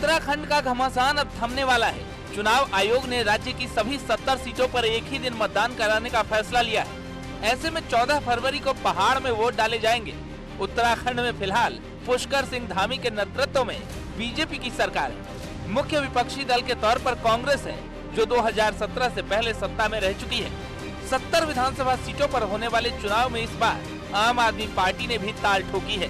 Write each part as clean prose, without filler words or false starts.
उत्तराखंड का घमासान अब थमने वाला है। चुनाव आयोग ने राज्य की सभी 70 सीटों पर एक ही दिन मतदान कराने का फैसला लिया है। ऐसे में 14 फरवरी को पहाड़ में वोट डाले जाएंगे। उत्तराखंड में फिलहाल पुष्कर सिंह धामी के नेतृत्व में बीजेपी की सरकार है। मुख्य विपक्षी दल के तौर पर कांग्रेस है, जो 2017 से पहले सत्ता में रह चुकी है। 70 विधानसभा सीटों पर होने वाले चुनाव में इस बार आम आदमी पार्टी ने भी ताल ठोकी है।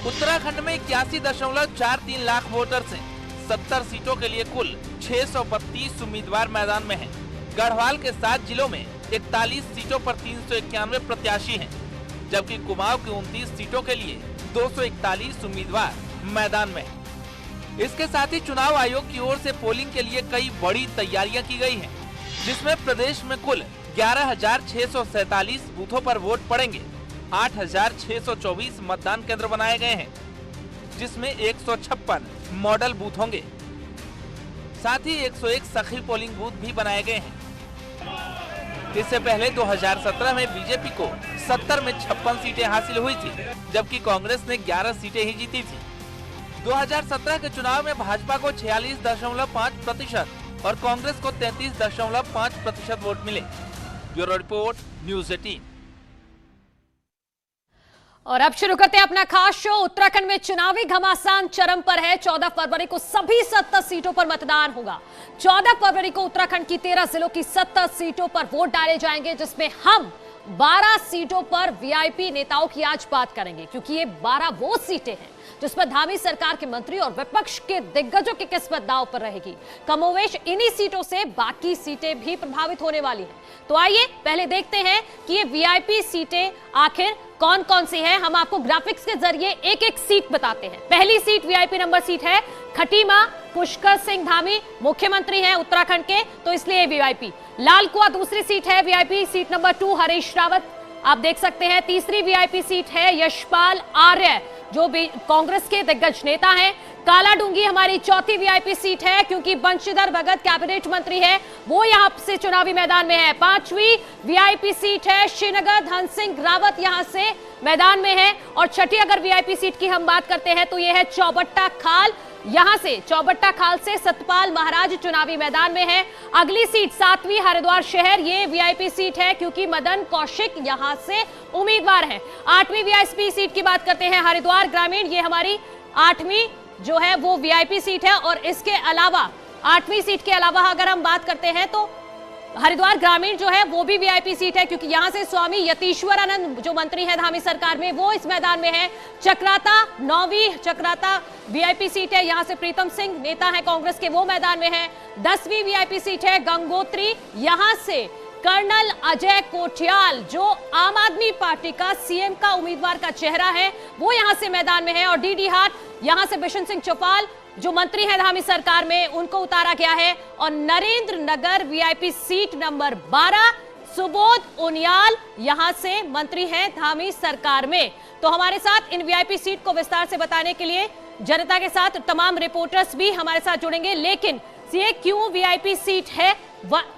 उत्तराखंड में 81.43 लाख वोटर्स हैं। 70 सीटों के लिए कुल 632 उम्मीदवार मैदान में हैं। गढ़वाल के 7 जिलों में 41 सीटों पर 391 प्रत्याशी हैं, जबकि कुमाऊं की 29 सीटों के लिए 241 उम्मीदवार मैदान में हैं। इसके साथ ही चुनाव आयोग की ओर से पोलिंग के लिए कई बड़ी तैयारियां की गई हैं, जिसमें प्रदेश में कुल 11,647 बूथों पर वोट पड़ेंगे। 8,624 मतदान केंद्र बनाए गए हैं, जिसमें 156 मॉडल बूथ होंगे। साथ ही 101 सखी पोलिंग बूथ भी बनाए गए हैं। इससे पहले 2017 में बीजेपी को 70 में 56 सीटें हासिल हुई थी, जबकि कांग्रेस ने 11 सीटें ही जीती थी। 2017 के चुनाव में भाजपा को 46.5% और कांग्रेस को 33.5% वोट मिले। Bureau report, news 18। और अब शुरू करते हैं अपना खास शो। उत्तराखंड में चुनावी घमासान चरम पर है। 14 फरवरी को सभी 70 सीटों पर मतदान होगा। 14 फरवरी को उत्तराखंड की 13 जिलों की 70 सीटों पर वोट डाले जाएंगे, जिसमें हम 12 सीटों पर वीआईपी नेताओं की आज बात करेंगे, क्योंकि ये 12 वो सीटें हैं जिस पर धामी सरकार के मंत्री और विपक्ष के दिग्गजों की किस्मत दांव पर रहेगी। कमोवेश इन्हीं सीटों से बाकी सीटें भी प्रभावित होने वाली हैं। तो आइए पहले देखते हैं कि ये वीआईपी सीटें आखिर कौन कौन सी हैं। हम आपको ग्राफिक्स के जरिए एक एक सीट बताते हैं। पहली सीट वीआईपी नंबर सीट है खटीमा। पुष्कर सिंह धामी मुख्यमंत्री हैं उत्तराखंड के, तो इसलिए वीआईपी। लालकुआ दूसरी सीट है VIP seat number 2 Harish Rawat, आप देख सकते हैं। तीसरी वीआईपी सीट है यशपाल आर्य, जो कांग्रेस के दिग्गज नेता हैं। कालाडूंगी हमारी चौथी वीआईपी सीट है, क्योंकि बंशीधर भगत कैबिनेट मंत्री है, वो यहां से चुनावी मैदान में है। पांचवी वीआईपी सीट है श्रीनगर, धन सिंह रावत यहां से मैदान में है। और छठी अगर वीआईपी सीट की हम बात करते हैं तो यह है चौबट्टा खाल, यहां से चौबट्टा खाल से सतपाल महाराज चुनावी मैदान में है। अगली सीट 7वीं हरिद्वार शहर, ये वीआईपी सीट है क्योंकि मदन कौशिक यहां से उम्मीदवार हैं। 8वीं वीआईपी सीट की बात करते हैं हरिद्वार ग्रामीण, ये हमारी 8वीं जो है वो वीआईपी सीट है। और इसके अलावा 8वीं सीट के अलावा अगर हम बात करते हैं तो हरिद्वार ग्रामीण जो है वो भी वीआईपी सीट है, क्योंकि यहां से स्वामी यतीश्वरानंद जो मंत्री है धामी सरकार में, वो इस मैदान में है। चक्राता 9वीं चक्राता वीआईपी सीट है, यहां से प्रीतम सिंह नेता है कांग्रेस के, वो मैदान में है। 10वीं वीआईपी सीट है गंगोत्री, यहां से कर्नल अजय कोठियाल जो आम आदमी पार्टी का सीएम का उम्मीदवार का चेहरा है, वो यहां से मैदान में है। और डीडी हाट यहां से बिशन सिंह चौपाल जो मंत्री हैं धामी सरकार में, उनको उतारा गया है। और Narendra Nagar VIP seat number 12 Subodh Uniyal यहां से मंत्री हैं धामी सरकार में। तो हमारे साथ इन वीआईपी सीट को विस्तार से बताने के लिए जनता के साथ तमाम रिपोर्टर्स भी हमारे साथ जुड़ेंगे। लेकिन ये क्यों वीआईपी सीट है,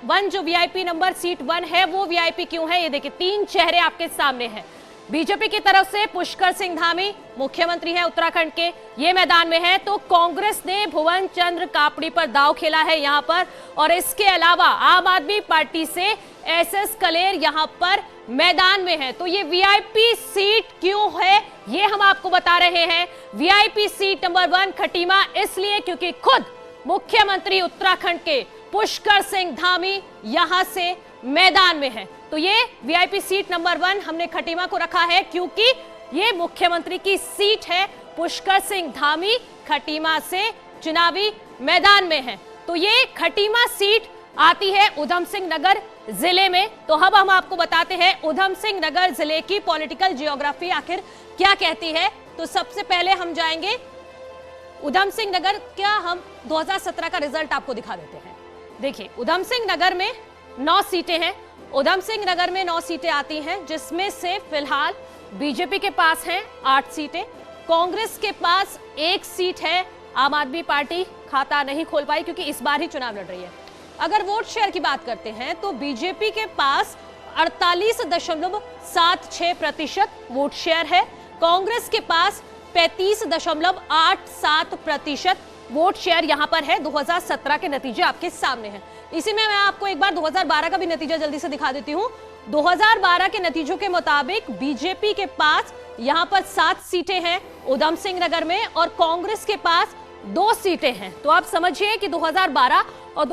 वन जो वीआईपी नंबर सीट 1 है वो वीआईपी क्यों है, ये देखिए 3 चेहरे आपके सामने हैं। बीजेपी की तरफ से पुष्कर सिंह धामी मुख्यमंत्री हैं उत्तराखंड के, ये मैदान में है। तो कांग्रेस ने भुवन चंद्र कापड़ी पर दांव खेला है यहां पर। और इसके अलावा आम आदमी पार्टी से एसएस कलेर यहां पर मैदान में है। तो ये वीआईपी सीट क्यों है ये हम आपको बता रहे हैं। वीआईपी सीट नंबर 1 खटीमा इसलिए क्योंकि खुद मुख्यमंत्री उत्तराखंड के पुष्कर सिंह धामी यहां से मैदान में है। तो ये वीआईपी सीट नंबर 1 हमने खटीमा को रखा है क्योंकि ये मुख्यमंत्री की सीट है। पुष्कर सिंह धामी खटीमा से चुनावी मैदान में है। तो ये खटीमा सीट आती है उधम सिंह नगर जिले में। तो अब हम आपको बताते हैं उधम सिंह नगर जिले की पॉलिटिकल जियोग्राफी आखिर क्या कहती है। तो सबसे पहले हम जाएंगे उधम सिंह नगर, क्या हम 2017 का रिजल्ट आपको दिखा देते हैं। देखिए उधम सिंह नगर में 9 सीटें हैं। उधम सिंह नगर में 9 सीटें आती हैं, जिसमें से फिलहाल बीजेपी के पास हैं 8 सीटें, कांग्रेस के पास 1 सीट है। आम आदमी पार्टी खाता नहीं खोल पाई क्योंकि इस बार ही चुनाव लड़ रही है। अगर वोट शेयर की बात करते हैं तो बीजेपी के पास 48.76% वोट शेयर है, कांग्रेस के पास 35.87% वोट शेयर यहां पर है। 2017 के नतीजे आपके सामने हैं। इसी में मैं आपको एक बार 2012 का भी नतीजा जल्दी से दिखा देती हूं। 2012 के नतीजों के मुताबिक बीजेपी के पास यहां पर 7 सीटें हैं उधम सिंह नगर में, और कांग्रेस के पास 2 सीटें हैं। तो आप समझिए कि 2012 और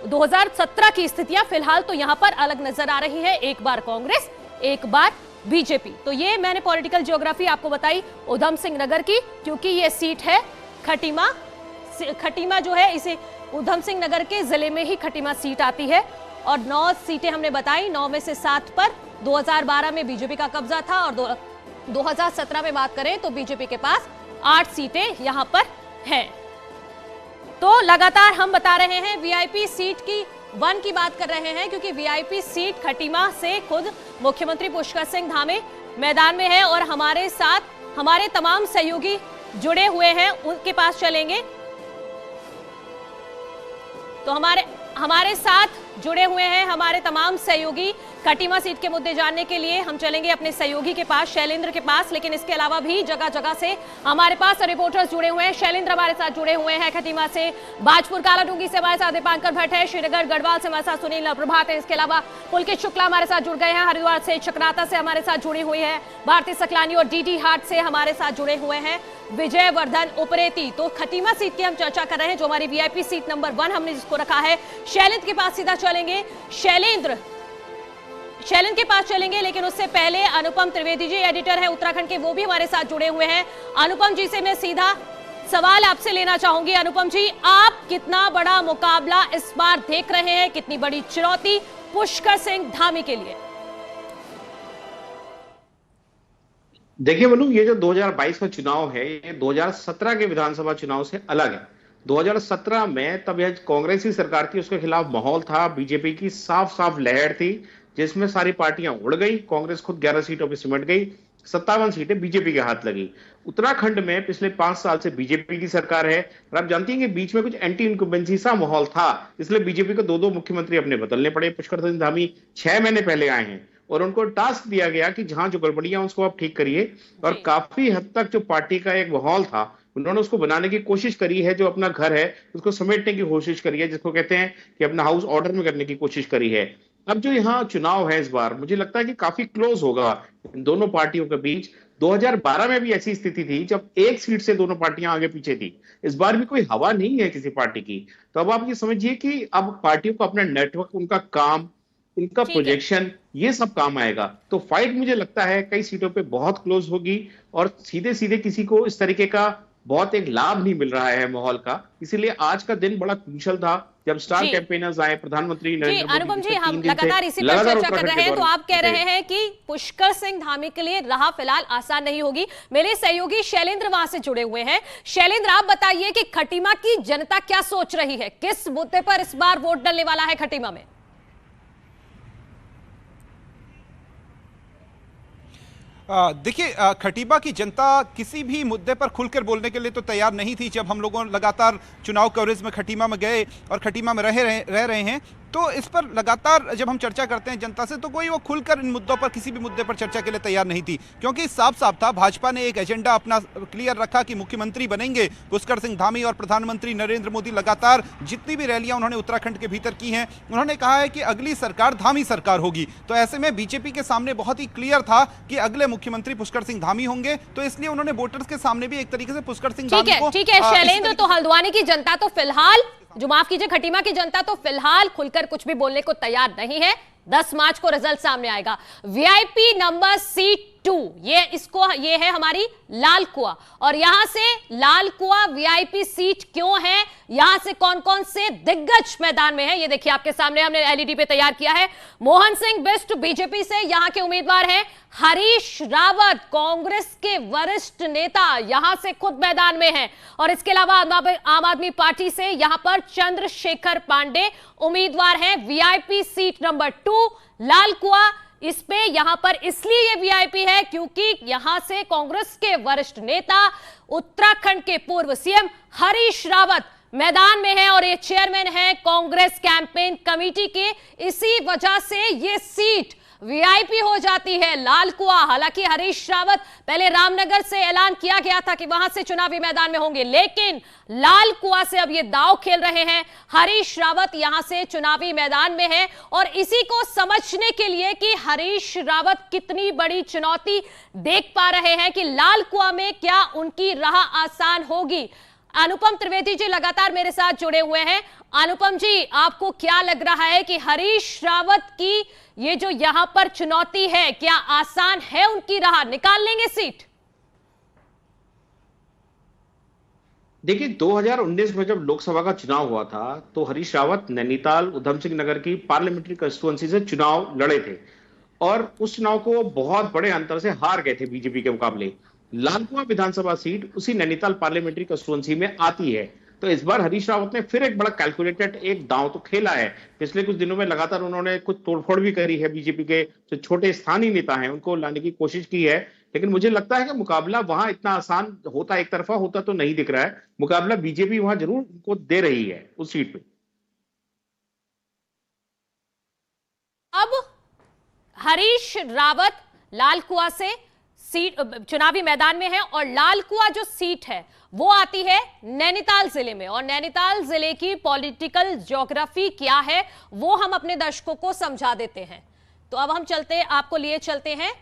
2017 की स्थितियां फिलहाल तो यहां पर अलग नजर आ रही है। एक बार कांग्रेस, एक बार बीजेपी। तो ये मैंने पॉलिटिकल ज्योग्राफी आपको बताई उधम सिंह नगर की, क्योंकि ये सीट है खटीमा। खटीमा जो है, इसे उधम सिंह नगर के जिले में ही खटीमा सीट आती है। और 9 सीटें हमने बताई, 9 में से 7 पर 2012 में बीजेपी का कब्जा था, और 2017 में बात करें तो बीजेपी के पास 8 सीटें यहां पर हैं। तो लगातार हम बता रहे हैं वीआईपी सीट की 1 की बात कर रहे हैं, क्योंकि वीआईपी सीट खटीमा से खुद मुख्यमंत्री पुष्कर सिंह धामी मैदान में है, और हमारे साथ हमारे तमाम सहयोगी जुड़े हुए हैं, उनके पास चलेंगे। तो हमारे साथ जुड़े हुए हैं हमारे तमाम सहयोगी खटीमा सीट के मुद्दे जानने के लिए। हम चलेंगे अपने सहयोगी के पास, शैलेंद्र के पास, लेकिन इसके अलावा भी जगह जगह से हमारे पास रिपोर्टर्स जुड़े हुए हैं। शैलेंद्र हमारे साथ जुड़े हुए हैं खटीमा से, बाजपुर कालाडूंगी से हमारे साथ दीपांकर भट्ट है, श्रीनगर गढ़वाल से हमारे साथ सुनील प्रभात है, इसके अलावा पुलकित शुक्ला हमारे साथ जुड़ गए हैं, हरिद्वार से चक्राता से हमारे साथ जुड़ी हुई है भारती सकलानी, और डीडी हाट से हमारे साथ जुड़े हुए हैं विजय वर्धन उप्रेती। तो खटीमा सीट की हम चर्चा कर रहे हैं, जो हमारी वीआईपी सीट नंबर 1 हमने जिसको रखा है। शैलेंद्र के पास सीधा चलेंगे। शैलेंद्र के पास चलेंगे, लेकिन उससे पहले अनुपम त्रिवेदी जी एडिटर है उत्तराखंड के, वो भी हमारे साथ जुड़े हुए हैं। अनुपम जी से मैं सीधा सवाल आपसे लेना चाहूंगी। अनुपम जी, आप कितना बड़ा मुकाबला इस बार देख रहे हैं, कितनी बड़ी चुनौती पुष्कर सिंह धामी के लिए? देखिए मनु, ये जो 2022 का चुनाव है, ये 2017 के विधानसभा चुनाव से अलग है। 2017 में तब यह कांग्रेस की सरकार थी, उसके खिलाफ माहौल था, बीजेपी की साफ साफ लहर थी, जिसमें सारी पार्टियां उड़ गई। कांग्रेस खुद 11 सीटों पर सिमट गई, 57 सीटें बीजेपी के हाथ लगी। उत्तराखंड में पिछले 5 साल से बीजेपी की सरकार है, और आप जानती हैं कि बीच में कुछ एंटी इनकम्बेंसी सा माहौल था, इसलिए बीजेपी को 2 मुख्यमंत्री अपने बदलने पड़े। पुष्कर सिंह धामी 6 महीने पहले आए हैं, और उनको टास्क दिया गया कि जहां जो गड़बड़ियां उसको आप ठीक करिए। और काफी हद तक जो पार्टी का एक माहौल था, उन्होंने उसको बनाने की कोशिश करी है, जो अपना घर है उसको समेटने की कोशिश करी है, जिसको कहते हैं कि अपना हाउस ऑर्डर में करने की कोशिश करी है। अब जो यहाँ चुनाव है इस बार, मुझे लगता है कि काफी क्लोज होगा इन दोनों पार्टियों के बीच। 2012 में भी ऐसी स्थिति थी जब 1 सीट से दोनों पार्टियां आगे पीछे थी। इस बार भी कोई हवा नहीं है किसी पार्टी की। तो अब आप ये समझिए कि अब पार्टियों को अपना नेटवर्क, उनका काम, उनका प्रोजेक्शन, ये सब काम आएगा। तो फाइट मुझे लगता है कई सीटों पे बहुत क्लोज होगी, और सीधे सीधे किसी को इस तरीके का बहुत एक लाभ नहीं मिल रहा है माहौल का। इसीलिए आज का दिन बड़ा क्रूशल था, जब स्टार कैंपेनर्स आए, प्रधानमंत्री नरेंद्र मोदी। अनुपम जी, हम लगातार इसी पर चर्चा कर रहे हैं, तो आप कह रहे हैं कि पुष्कर सिंह धामी के लिए राह फिलहाल आसान नहीं होगी। मेरे सहयोगी शैलेंद्र वहां से जुड़े हुए हैं। शैलेंद्र, आप बताइए कि खटीमा की जनता क्या सोच रही है, किस मुद्दे पर इस बार वोट डलने वाला है खटीमा में? देखिए, खटीमा की जनता किसी भी मुद्दे पर खुलकर बोलने के लिए तो तैयार नहीं थी। जब हम लोगों लगातार चुनाव कवरेज में खटीमा में गए और खटीमा में रह रहे हैं, तो इस पर लगातार जब हम चर्चा करते हैं जनता से, तो कोई वो खुलकर इन मुद्दों पर, किसी भी मुद्दे पर चर्चा के लिए तैयार नहीं थी, क्योंकि साफ साफ था भाजपा ने एक एजेंडा अपना क्लियर रखा कि मुख्यमंत्री बनेंगे पुष्कर सिंह धामी, और प्रधानमंत्री नरेंद्र मोदी लगातार जितनी भी रैलियां उन्होंने उत्तराखंड के भीतर की हैं, उन्होंने कहा है कि अगली सरकार धामी सरकार होगी। तो ऐसे में बीजेपी के सामने बहुत ही क्लियर था कि अगले मुख्यमंत्री पुष्कर सिंह धामी होंगे, तो इसलिए उन्होंने वोटर्स के सामने भी एक तरीके से पुष्कर सिंह धामी को। ठीक है शैलेंद्र, तो हल्द्वानी की जनता तो फिलहाल, जो माफ कीजिए खटीमा की जनता तो फिलहाल खुलकर कुछ भी बोलने को तैयार नहीं है। 10 मार्च को रिजल्ट सामने आएगा। वीआईपी नंबर सीट 2, ये है हमारी लाल कुआ, और यहां से लाल कुआ वीआईपी सीट क्यों है, यहां से कौन कौन से दिग्गज मैदान में है, ये देखिए आपके सामने हमने एलईडी पे तैयार किया है। मोहन सिंह बिष्ट बीजेपी से यहां के उम्मीदवार हैं। हरीश रावत कांग्रेस के वरिष्ठ नेता यहां से खुद मैदान में हैं, और इसके अलावा आम आदमी पार्टी से यहां पर चंद्रशेखर पांडे उम्मीदवार हैं। वीआईपी सीट नंबर 2 लाल कुआ, इस पे यहां पर इसलिए ये वीआईपी है क्योंकि यहां से कांग्रेस के वरिष्ठ नेता, उत्तराखंड के पूर्व सीएम हरीश रावत मैदान में है, और ये चेयरमैन है कांग्रेस कैंपेन कमेटी के। इसी वजह से ये सीट वीआईपी हो जाती है लाल कुआं। हालांकि हरीश रावत पहले रामनगर से ऐलान किया गया था कि वहां से चुनावी मैदान में होंगे, लेकिन लाल कुआं से अब ये दांव खेल रहे हैं। हरीश रावत यहां से चुनावी मैदान में है और इसी को समझने के लिए कि हरीश रावत कितनी बड़ी चुनौती देख पा रहे हैं कि लाल कुआं में क्या उनकी राह आसान होगी। अनुपम त्रिवेदी जी लगातार मेरे साथ जुड़े हुए हैं। अनुपम जी, आपको क्या लग रहा है कि हरीश रावत की ये जो यहां पर चुनौती है, क्या आसान है उनकी राह, निकाल लेंगे सीट? देखिए 2019 में जब लोकसभा का चुनाव हुआ था तो हरीश रावत नैनीताल उधम सिंह नगर की पार्लियामेंट्री कंस्टिट्यूएंसी से चुनाव लड़े थे और उस चुनाव को बहुत बड़े अंतर से हार गए थे बीजेपी के मुकाबले। लाल कुआं विधानसभा सीट उसी नैनीताल पार्लियामेंट्री कंस्टिट्यूएंसी में आती है, तो इस बार हरीश रावत ने फिर एक बड़ा कैलकुलेटेड एक दांव तो खेला है। पिछले कुछ दिनों में लगातार उन्होंने कुछ तोड़फोड़ भी करी है, बीजेपी के जो छोटे स्थानीय नेता हैं उनको लाने की कोशिश की है, लेकिन मुझे लगता है कि मुकाबला वहां इतना आसान होता, एक तरफा होता तो नहीं दिख रहा है। मुकाबला बीजेपी वहां जरूर उनको दे रही है उस सीट पे। अब हरीश रावत लाल कुआं से सीट चुनावी मैदान में है और लाल कुआं जो सीट है वो आती है नैनीताल जिले में, और नैनीताल जिले की पॉलिटिकल ज्योग्राफी क्या है वो हम अपने दर्शकों को समझा देते हैं। तो अब हम आपको लिए चलते हैं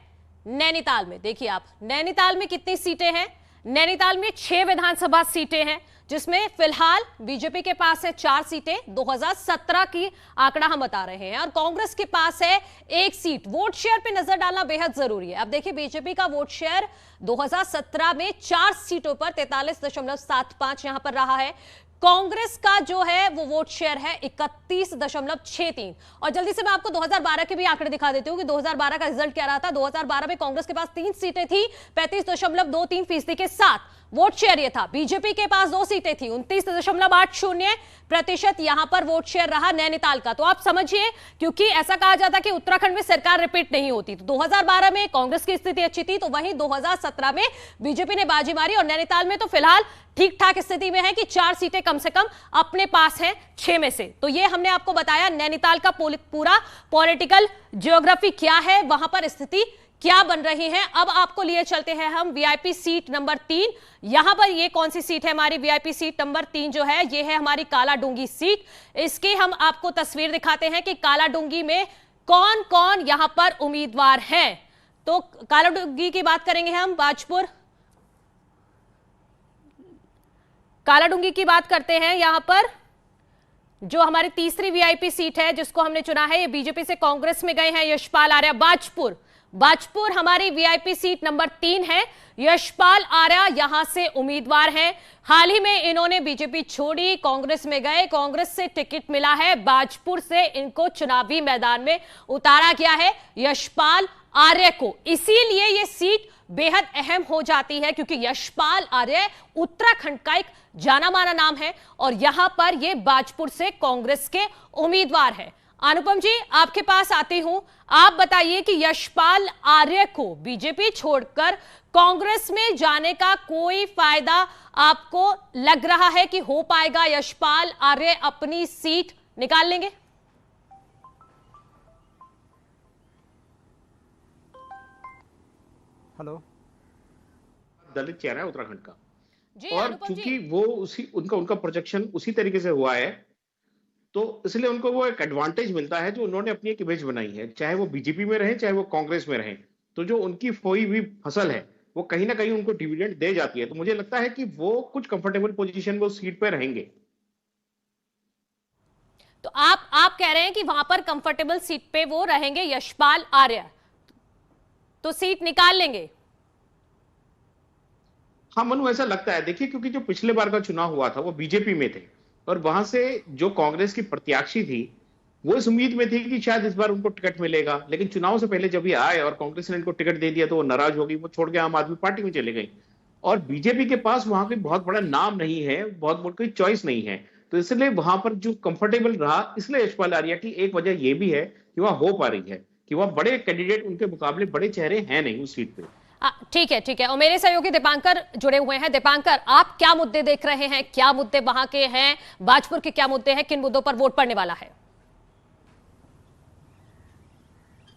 नैनीताल में। देखिए आप, नैनीताल में कितनी सीटें हैं? नैनीताल में 6 विधानसभा सीटें हैं, जिसमें फिलहाल बीजेपी के पास है 4 सीटें, 2017 की आंकड़ा हम बता रहे हैं, और कांग्रेस के पास है 1 सीट। वोट शेयर पे नजर डालना बेहद जरूरी है। अब देखिए बीजेपी का वोट शेयर 2017 में 4 सीटों पर 43.75 यहां पर रहा है। कांग्रेस का जो है वो वोट शेयर है 31.63। और जल्दी से मैं आपको 2012 के भी आंकड़े दिखा देती हूँ कि 2012 का रिजल्ट क्या रहा था। 2012 में कांग्रेस के पास 3 सीटें थी 35.23% के साथ वोट शेयर ये था। बीजेपी के पास 2 सीटें थी 29.80% यहां पर वोट शेयर रहा नैनीताल का। तो आप समझिए, क्योंकि ऐसा कहा जाता कि उत्तराखंड में सरकार रिपीट नहीं होती, तो 2012 में कांग्रेस की स्थिति अच्छी थी, तो वहीं 2017 में बीजेपी ने बाजी मारी और नैनीताल में तो फिलहाल ठीक ठाक स्थिति में है कि 4 सीटें कम से कम अपने पास हैं 6 में से। तो ये हमने आपको बताया नैनीताल का पूरा पॉलिटिकल ज्योग्राफी क्या है, वहां पर स्थिति क्या बन रही है। अब आपको लिए चलते हैं हम वीआईपी सीट नंबर 3। यहां पर ये कौन सी सीट है? हमारी वीआईपी सीट नंबर 3 जो है ये है हमारी कालाडूंगी सीट। इसकी हम आपको तस्वीर दिखाते हैं कि कालाडूंगी में कौन कौन यहां पर उम्मीदवार हैं। तो कालाडूंगी की बात करेंगे हम, बाजपुर कालाडूंगी की बात करते हैं। यहां पर जो हमारी तीसरी वीआईपी सीट है जिसको हमने चुना है, ये बीजेपी से कांग्रेस में गए हैं यशपाल आर्या। बाजपुर हमारी वीआईपी सीट नंबर 3 है। यशपाल आर्या यहां से उम्मीदवार हैं। हाल ही में इन्होंने बीजेपी छोड़ी, कांग्रेस में गए, कांग्रेस से टिकट मिला है, बाजपुर से इनको चुनावी मैदान में उतारा गया है यशपाल आर्य को। इसीलिए यह सीट बेहद अहम हो जाती है, क्योंकि यशपाल आर्य उत्तराखंड का एक जाना माना नाम है और यहां पर यह बाजपुर से कांग्रेस के उम्मीदवार है। अनुपम जी, आपके पास आती हूं, आप बताइए कि यशपाल आर्य को बीजेपी छोड़कर कांग्रेस में जाने का कोई फायदा आपको लग रहा है कि हो पाएगा? यशपाल आर्य अपनी सीट निकाल लेंगे? हेलो, दलित चेहरा है उत्तराखंड का, जी, और चूंकि वो उनका प्रोजेक्शन उसी तरीके से हुआ है, तो इसलिए उनको वो एक एडवांटेज मिलता है जो उन्होंने अपनी एक इमेज बनाई है, चाहे वो बीजेपी में रहे चाहे वो कांग्रेस में रहे। तो जो उनकी खोई हुई फसल है वो कहीं ना कहीं उनको डिविडेंड दे जाती है। तो मुझे लगता है कि वो कुछ कंफर्टेबल पोजीशन में उस सीट पे रहेंगे। तो आप कह रहे हैं कि वहां पर कंफर्टेबल सीट पे वो रहेंगे यशपाल आर्य, तो सीट निकाल लेंगे? हाँ मनु, ऐसा लगता है। देखिए, क्योंकि जो पिछले बार का चुनाव हुआ था वो बीजेपी में थे और वहां से जो कांग्रेस की प्रत्याशी थी वो इस उम्मीद में थी कि शायद इस बार उनको टिकट मिलेगा, लेकिन चुनाव से पहले जब ये आए और कांग्रेस ने इनको टिकट दे दिया तो वो नाराज हो गई, वो छोड़ के आम आदमी पार्टी में चले गई। और बीजेपी के पास वहां कोई बहुत बड़ा नाम नहीं है, बहुत कोई चॉइस नहीं है, तो इसलिए वहां पर जो कंफर्टेबल रहा। इसलिए यशपाल आर्या की एक वजह यह भी है कि वह हो पा रही है कि वह बड़े कैंडिडेट उनके मुकाबले बड़े चेहरे हैं नहीं उस सीट पे। ठीक है। और मेरे सहयोगी दीपांकर जुड़े हुए हैं। दीपांकर, आप क्या मुद्दे देख रहे हैं? क्या मुद्दे वहां के हैं? बाजपुर के क्या मुद्दे हैं? किन मुद्दों पर वोट पड़ने वाला है?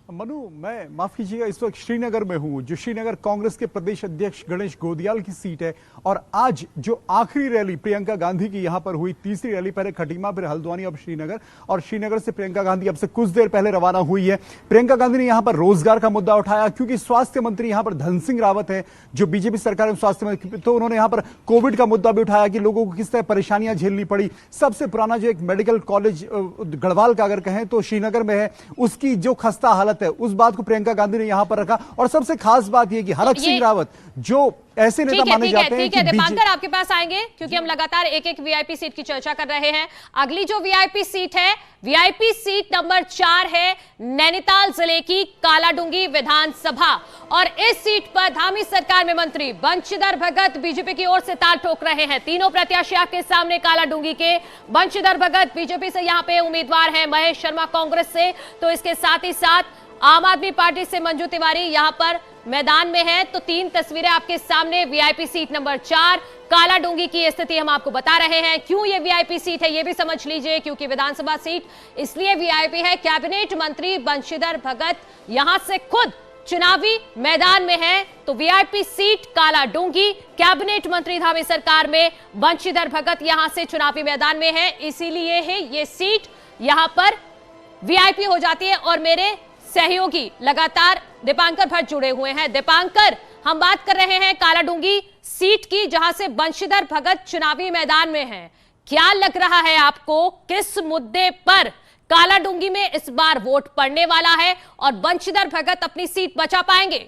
मनु, मैं माफ कीजिएगा, इस वक्त श्रीनगर में हूं, जो श्रीनगर कांग्रेस के प्रदेश अध्यक्ष गणेश गोदियाल की सीट है। और आज जो आखिरी रैली प्रियंका गांधी की यहां पर हुई, तीसरी रैली, पहले खटीमा, फिर हल्द्वानी, अब श्रीनगर, और श्रीनगर से प्रियंका गांधी अब से कुछ देर पहले रवाना हुई है। प्रियंका गांधी ने यहां पर रोजगार का मुद्दा उठाया, क्योंकि स्वास्थ्य मंत्री यहां पर धन सिंह रावत है, जो बीजेपी सरकार में स्वास्थ्य मंत्री, तो उन्होंने यहां पर कोविड का मुद्दा भी उठाया कि लोगों को किस तरह परेशानियां झेलनी पड़ी। सबसे पुराना जो एक मेडिकल कॉलेज गढ़वाल का अगर कहें तो श्रीनगर में है, उसकी जो खस्ता हालत है, उस बात को प्रियंका गांधी ने यहां पर रखा। और सबसे खास बात यह कि हरक सिंह रावत जो ऐसे नेता माने जाते हैं। ठीक है, दीपांकर आपके पास आएंगे, क्योंकि हम लगातार एक एक वीआईपी सीट की चर्चा कर रहे हैं। अगली जो वीआईपी सीट है, वीआईपी सीट नंबर 4 है नैनीताल जिले की कालाडूंगी विधानसभा। और इस सीट पर धामी सरकार में मंत्री बंशीधर भगत बीजेपी की ओर से ताल ठोक रहे हैं। तीनों प्रत्याशी आपके सामने कालाडूंगी के। बंशीधर भगत बीजेपी से यहां पे उम्मीदवार है, महेश शर्मा कांग्रेस से, तो इसके साथ ही साथ आम आदमी पार्टी से मंजू तिवारी यहां पर मैदान में है। तो 3 तस्वीरें आपके सामने। वीआईपी सीट नंबर 4 कालाडूंगी की स्थिति हम आपको बता रहे हैं। क्यों ये वीआईपी सीट है ये भी समझ लीजिए, क्योंकि विधानसभा सीट इसलिए वीआईपी है, कैबिनेट मंत्री बंशीधर भगत यहां से खुद चुनावी मैदान में है। तो वीआईपी सीट कालाडूंगी, कैबिनेट मंत्री धामी सरकार में बंशीधर भगत यहां से चुनावी मैदान में है, इसीलिए है ये सीट यहां पर वीआईपी हो जाती है। और मेरे सहयोगी लगातार दीपांकर भट्ट जुड़े हुए हैं। दीपांकर, हम बात कर रहे हैं कालाडूंगी सीट की, जहां से बंशीधर भगत चुनावी मैदान में हैं। क्या लग रहा है आपको, किस मुद्दे पर कालाडूंगी में इस बार वोट पड़ने वाला है और बंशीधर भगत अपनी सीट बचा पाएंगे?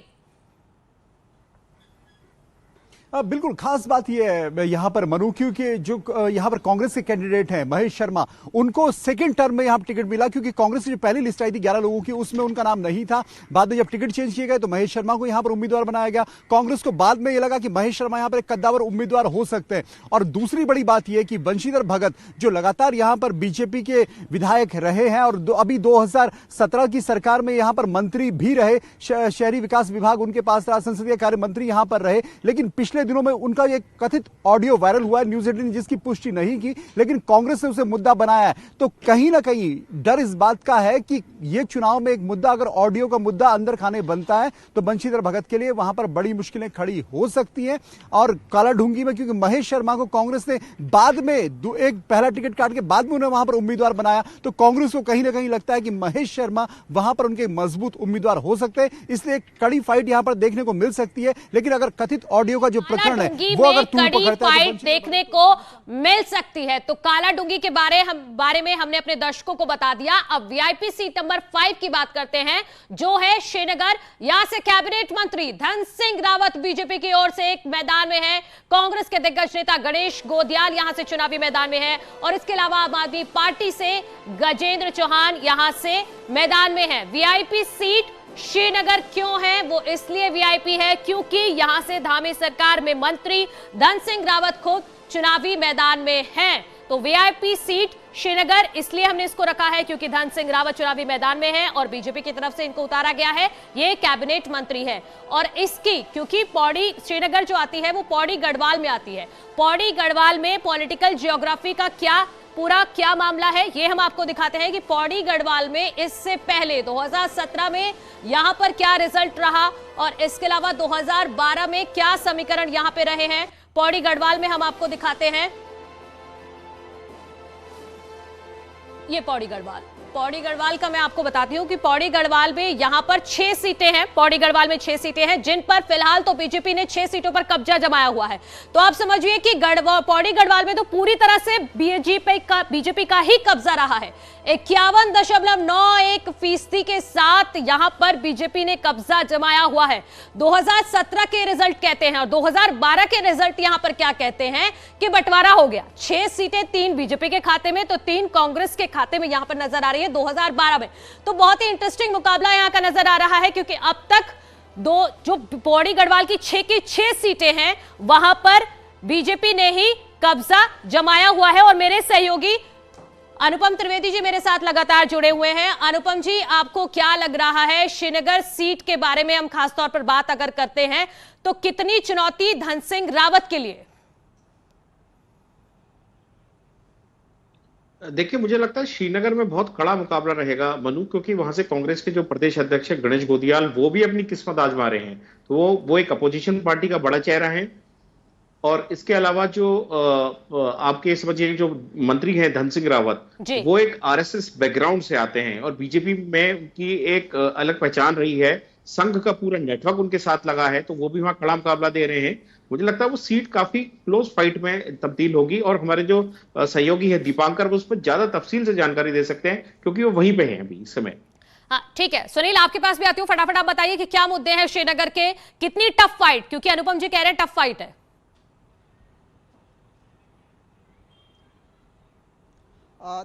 बिल्कुल खास बात यह है यहाँ पर मनु, क्योंकि जो यहाँ पर कांग्रेस के कैंडिडेट हैं महेश शर्मा, उनको सेकंड टर्म में यहाँ पर टिकट मिला, क्योंकि कांग्रेस की जो पहली लिस्ट आई थी 11 लोगों की, उसमें उनका नाम नहीं था। बाद में जब टिकट चेंज किए गए तो महेश शर्मा को यहाँ पर उम्मीदवार बनाया गया। कांग्रेस को बाद में यह लगा कि महेश शर्मा यहाँ पर एक कद्दावर उम्मीदवार हो सकते हैं। और दूसरी बड़ी बात यह कि बंशीधर भगत जो लगातार यहाँ पर बीजेपी के विधायक रहे हैं और अभी 2017 की सरकार में यहाँ पर मंत्री भी रहे, शहरी विकास विभाग उनके पास रहा, संसदीय कार्य मंत्री यहाँ पर रहे। लेकिन पिछले दिनों में उनका एक कथित ऑडियो वायरल हुआ है, न्यूज़ 18 ने जिसकी पुष्टि नहीं की, लेकिन कांग्रेस ने उसे मुद्दा बनाया है। तो कहीं ना कहीं डर इस बात का है कि यह चुनाव में एक मुद्दा, अगर ऑडियो का मुद्दा अंदर खाने बनता है तो बंशीधर भगत के लिए वहां पर बड़ी मुश्किलें खड़ी हो सकती हैं। और कालाडूंगी में क्योंकि महेश शर्मा को कांग्रेस ने बाद में एक पहला टिकट काट के बाद में उन्हें वहां पर उम्मीदवार बनाया, तो कांग्रेस को कहीं ना कहीं लगता है कि महेश शर्मा वहां पर उनके मजबूत उम्मीदवार हो सकते हैं, इसलिए एक कड़ी फाइट यहां पर देखने को मिल सकती है। लेकिन अगर कथित ऑडियो का जो प्रकरण है वो अगर कड़ी फाइट देखने को मिल सकती है, तो कालाडूंगी के बारे में हमने अपने दर्शकों को बता दिया। अब वीआईपी सीट नंबर 5 की बात करते हैं, जो है श्रीनगर। यहां से कैबिनेट मंत्री धन सिंह रावत बीजेपी की ओर से एक मैदान में है, कांग्रेस के दिग्गज नेता गणेश गोदियाल यहां से चुनावी मैदान में है, और इसके अलावा आम आदमी पार्टी से गजेंद्र चौहान यहां से मैदान में है। वीआईपी सीट श्रीनगर क्यों है? वो इसलिए वीआईपी है क्योंकि यहां से धामी सरकार में मंत्री धन सिंह रावत खुद चुनावी मैदान में हैं। तो वीआईपी सीट श्रीनगर इसलिए हमने इसको रखा है क्योंकि धन सिंह रावत चुनावी मैदान में है और बीजेपी की तरफ से इनको उतारा गया है। ये कैबिनेट मंत्री है, और इसकी क्योंकि पौड़ी श्रीनगर जो आती है वो पौड़ी गढ़वाल में आती है। पौड़ी गढ़वाल में पॉलिटिकल जियोग्राफी का क्या मामला है ये हम आपको दिखाते हैं कि पौड़ी गढ़वाल में इससे पहले 2017 में यहां पर क्या रिजल्ट रहा, और इसके अलावा 2012 में क्या समीकरण यहां पे रहे हैं। पौड़ी गढ़वाल में हम आपको दिखाते हैं, ये पौड़ी गढ़वाल का मैं आपको बताती हूं कि पौड़ी गढ़वाल में यहां पर 6 सीटें हैं। पौड़ी गढ़वाल में 6 सीटें हैं, जिन पर फिलहाल तो बीजेपी ने 6 सीटों पर कब्जा जमाया हुआ है। तो आप समझिए कि पौड़ी गढ़वाल में तो पूरी तरह से बीजेपी का ही कब्जा रहा है। 51.91% के साथ यहां पर बीजेपी ने कब्जा जमाया हुआ है। 2017 के रिजल्ट कहते हैं और 2012 के रिजल्ट यहां पर क्या कहते हैं कि बंटवारा हो गया। 6 सीटें 3 बीजेपी के खाते में तो 3 कांग्रेस के खाते में यहां पर नजर आ रही है 2012 में। तो बहुत ही इंटरेस्टिंग मुकाबला यहां का नजर आ रहा है, क्योंकि अब तक जो पौड़ी गढ़वाल की 6 सीटें हैं वहां पर बीजेपी ने ही कब्जा जमाया हुआ है। और मेरे सहयोगी अनुपम त्रिवेदी जी मेरे साथ लगातार जुड़े हुए हैं। अनुपम जी, आपको क्या लग रहा है श्रीनगर सीट के बारे में हम खासतौर पर बात अगर करते हैं तो कितनी चुनौती धन सिंह रावत के लिए? देखिए, मुझे लगता है श्रीनगर में बहुत कड़ा मुकाबला रहेगा मनु, क्योंकि वहां से कांग्रेस के जो प्रदेश अध्यक्ष है गणेश गोदियाल, वो भी अपनी किस्मत आजमा रहे हैं। तो वो एक अपोजिशन पार्टी का बड़ा चेहरा है। और इसके अलावा जो आपके समझिए जो मंत्री हैं धन सिंह रावत, वो एक आरएसएस बैकग्राउंड से आते हैं और बीजेपी में उनकी एक अलग पहचान रही है। संघ का पूरा नेटवर्क उनके साथ लगा है, तो वो भी वहां कड़ा मुकाबला दे रहे हैं। मुझे लगता है वो सीट काफी क्लोज फाइट में तब्दील होगी और हमारे जो सहयोगी है दीपांकर, वो उस पर ज्यादा तफसील से जानकारी दे सकते हैं, क्योंकि वो वहीं पे हैं अभी इस समय। हाँ ठीक है, सुनील आपके पास भी आती हूँ, फटाफट आप बताइए कि क्या मुद्दे हैं श्रीनगर के, कितनी टफ फाइट, क्योंकि अनुपम जी कह रहे हैं टफ फाइट है।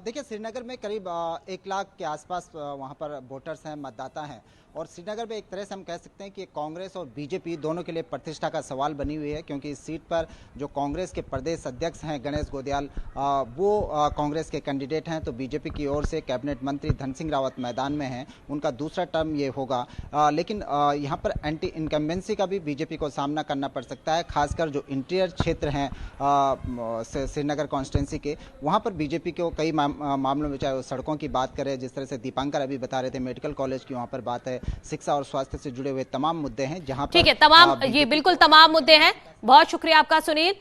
देखिए, श्रीनगर में करीब 1 लाख के आसपास वहाँ पर वोटर्स हैं, मतदाता हैं, और श्रीनगर में एक तरह से हम कह सकते हैं कि कांग्रेस और बीजेपी दोनों के लिए प्रतिष्ठा का सवाल बनी हुई है, क्योंकि इस सीट पर जो कांग्रेस के प्रदेश अध्यक्ष हैं गणेश गोदियाल, वो कांग्रेस के कैंडिडेट हैं, तो बीजेपी की ओर से कैबिनेट मंत्री धन सिंह रावत मैदान में हैं, उनका दूसरा टर्म ये होगा। लेकिन यहाँ पर एंटी इनकम्बेंसी का भी बीजेपी को सामना करना पड़ सकता है, खासकर जो इंटीरियर क्षेत्र हैं श्रीनगर कॉन्स्टिट्यूंसी के, वहाँ पर बीजेपी को कई मामलों में, चाहे वो सड़कों की बात करें, जिस तरह से दीपांकर अभी बता रहे थे, मेडिकल कॉलेज की वहाँ पर बात है, शिक्षा और स्वास्थ्य से जुड़े हुए तमाम मुद्दे हैं जहां पर, ठीक है, तमाम ये बिल्कुल तमाम मुद्दे हैं। बहुत शुक्रिया आपका सुनील।